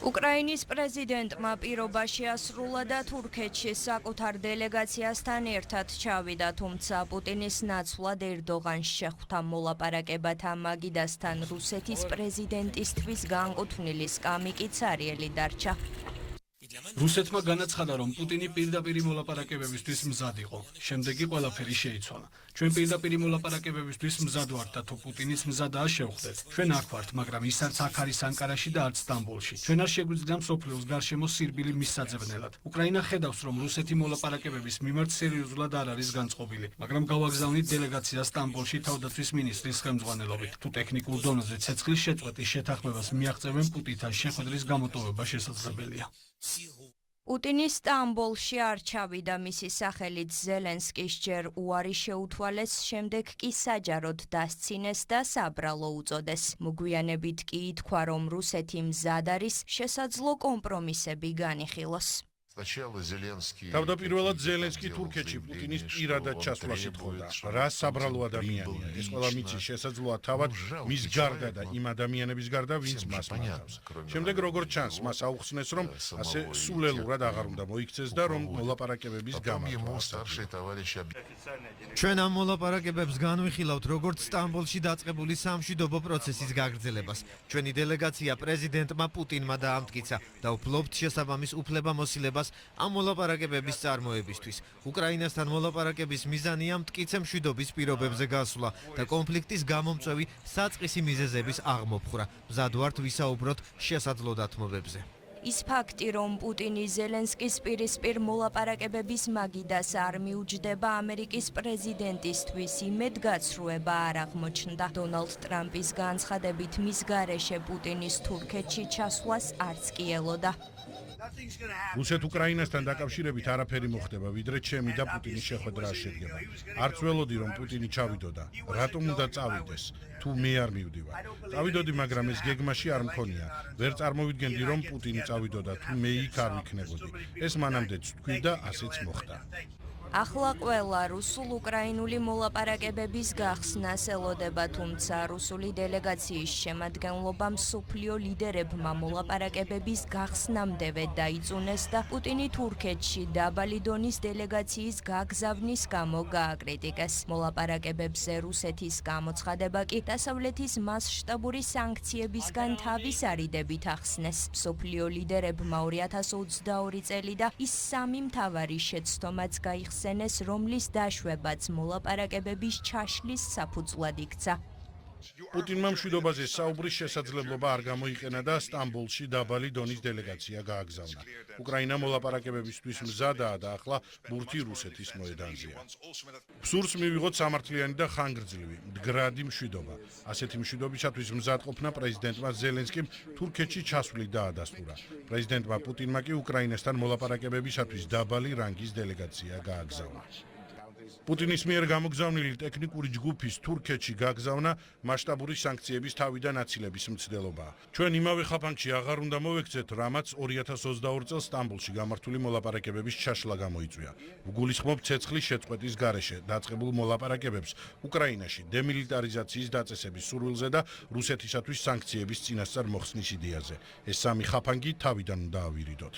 უკრაინის პრეზიდენტმა პირობა შეასრულა და თურქეთში საკუთარ დელეგაციასთან ერთად ჩავიდა, თუმცა პუტინის ნაცვლად ერდოღანს შეხვდა მოლაპარაკებათა მაგიდასთან რუსეთის პრეზიდენტისთვის განკუთვნილი სკამი კი ცარიელი დარჩა. რუსეთმა განაცხადა, რომ პუტინი პირდაპირ მოლაპარაკებებისთვის მზად იყო. შემდეგ კი ყველაფერი შეიცვალა. ჩვენ პირდაპირ მოლაპარაკებებისთვის მზად ვართ და თუ პუტინის მზადაა შევხვდეთ. ჩვენ აქ ვართ, მაგრამ ის არც აქ არის ანკარაში და არც სტამბოლში. ჩვენ არ შეგვიძლია მსოფლიოს გარშემო სირბილი მის საძებნელად. უკრაინა ხედავს, რომ რუსეთი მოლაპარაკებების მიმართ სერიოზულად არ არის განწყობილი, მაგრამ გავაგზავნით დელეგაცია სტამბოლში თავდაცვის მინისტრის ხელმძღვანელობით. თუ ტექნიკურ დონეზე ცეცხლის შეწყვეტის შეთანხმებას მიაღწევენ პუტინთან შეხვედრის გამოტოვება შესაძლებელია. პუტინი სტამბოლში არ ჩავიდა, მისი სახელით ზელენსკის ჯერ უარი შეუთვალეს, შემდეგ კი საჯაროდ დასცინეს და საბრალო უწოდეს. მოგვიანებით კი ითქვა, რომ რუსეთი მზად არის შესაძლო კომპრომისები განიხილოს. თავდაპირველად ზელენსკი თურქეთში პუტინის პირადად ჩასვლას ითხოვდა. რა საბრალო ადამიანია, ეს ყველა მიცის შესაძლოა თავად მის გარდა და იმ ადამიანების გარდა, ვინც მას მართავს. შემდეგ როგორც ჩანს, მას აუხსნეს, რომ ასე სულელურად აღარ უნდა მოიქცეს და რომ მოლაპარაკებების გამართვა. ჩვენ ამ მოლაპარაკებებს განვიხილავთ, როგორც სტამბოლში დაწყებული სამშვიდობო პროცესის გაგრძელებას. ჩვენი დელეგაცია პრეზიდენტმა პუტინმა დაამტკიცა და ვფლობთ შესაბამის უფლებამოსილებას ამ მოლაპარაკებების წარმოებისთვის. უკრაინასთან მოლაპარაკების მიზანია მტკიცე მშვიდობის პირობებზე გასვლა და კონფლიქტის გამომწვევი საწყისი მიზეზების აღმოფხვრა. მზად ვართ ვისაუბროთ შესაძლო დათმობებზე. ის ფაქტი, რომ პუტინი ზელენსკის პირისპირ მოლაპარაკებების მაგიდას არ მიუჯდება ამერიკის პრეზიდენტისთვის, იმედგაცრუება არ აღმოჩნდა. დონალდ ტრამპის განცხადებით, მის გარეშე პუტინის თურქეთში ჩასვლას არც კი ელოდა. რუსეთ-უკრაინასთან დაკავშირებით არაფერი მოხდება, ვიდრე ჩემი და პუტინის შეხვედრა შედგება. არც ველოდი, რომ პუტინი ჩავიდოდა. რატომ უნდა წავიდეს? თუ მე არ მივდივარ. წავიდოდი, მაგრამ ეს გეგმაში არ მქონია. ვერ წარმოვიდგენდი, რომ პუტინი წავიდოდა, თუ მე იქ არ ვიქნებოდი. ეს მანამდეც თქვი და ასეც მოხდა. ახლა ყველა რუსულ-უკრაინული მოლაპარაკებების გახსნას ელოდება, თუმცა რუსული დელეგაციის შემადგენლობა მსოფლიო ლიდერებმა მოლაპარაკებების გახსნამდევე დაიწუნეს და პუტინი თურქეთში დაბალი დონის დელეგაციის გაგზავნის გამო გააკრიტიკეს. მოლაპარაკებებზე რუსეთის გამოცხადება კი დასავლეთის მასშტაბური სანქციებისგან თავის არიდებით ახსნეს. მსოფლიო ლიდერებმა 2022 წელი და ის სამი მთავარი შეცდომაც გაიხსნა, რომლის დაშვებაც მოლაპარაკებების ჩაშლის საფუძვლად იქცა. პუტინმა მშვიდობაზე საუბრის შესაძლებლობა არ გამოიყენა და სტამბოლში დაბალი დონის დელეგაცია გააგზავნა. უკრაინა მოლაპარაკებებისთვის მზადაა და ახლა ბურთი რუსეთის მოედანზეა. სურს მივიღოთ სამართლიანი და ხანგრძლივი, მდგრადი მშვიდობა. ასეთი მშვიდობისათვის მზად ყოფნა პრეზიდენტმა ზელენსკიმ თურქეთში ჩასვლით დაადასტურა. პრეზიდენტმა პუტინმა კი უკრაინასთან მოლაპარაკებებისათვის დაბალი რანგის დელეგაცია გააგზავნა. პუტინის მიერ გამოგზავნილი ტექნიკური ჯგუფის თურქეთში გაგზავნა მასშტაბური სანქციების თავიდან აცილების მცდელობაა. ჩვენ იმავე ხაფანგში აღარ უნდა მოვექცეთ, რამაც 2022 წელს სტამბოლში გამართული მოლაპარაკებების ჩაშლა გამოიწვია. ვგულისხმობ ცეცხლის შეწყვეტის გარეშე დაწყებულ მოლაპარაკებებს უკრაინაში დემილიტარიზაციის დაწესების სურვილზე და რუსეთისათვის სანქციების წინასწარ მოხსნის იდეაზე. ეს სამი ხაფანგი თავიდან უნდა ავირიდოთ.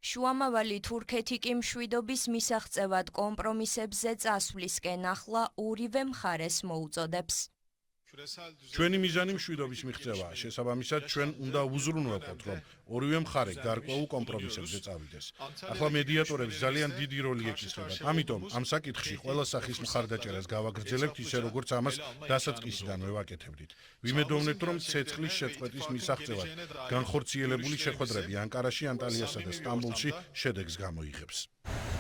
შუამავალი თურქეთი კი მშვიდობის მისაღწევად კომპრომისებზე წასვლისკენ ახლა ორივე მხარეს მოუწოდებს. ჩვენი მიზანი მშვიდობის მიღწევაა. შესაბამისად, ჩვენ უნდა უზრუნველყოთ, რომ ორივე მხარე გარკვეულ კომპრომისებზე წავიდეს. ახლა მედიატორებს ძალიან დიდი როლი ეკისრებათ. ამიტომ ამ საკითხში ყველა სახის მხარდაჭერას გავაგრძელებთ ისე, როგორც ამას დასაწყისიდანვე ვაკეთებდით. ვიმედოვნებთ, რომ ცეცხლის შეწყვეტის მისაღწევად განხორციელებული შეხვედრები ანკარაში, ანტალიასა და სტამბოლში შედეგს გამოიღებს.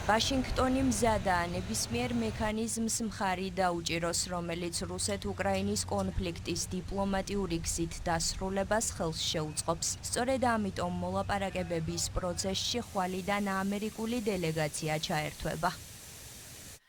ვაშინგტონი მზადაა ნებისმიერ მექანიზმს მხარი დაუჭიროს, რომელიც რუსეთ-უკრაინის კონფლიქტის დიპლომატიური გზით დასრულებას ხელს შეუწყობს. სწორედ ამიტომ მოლაპარაკებების პროცესში ხვალიდან ამერიკული დელეგაცია ჩაერთვება.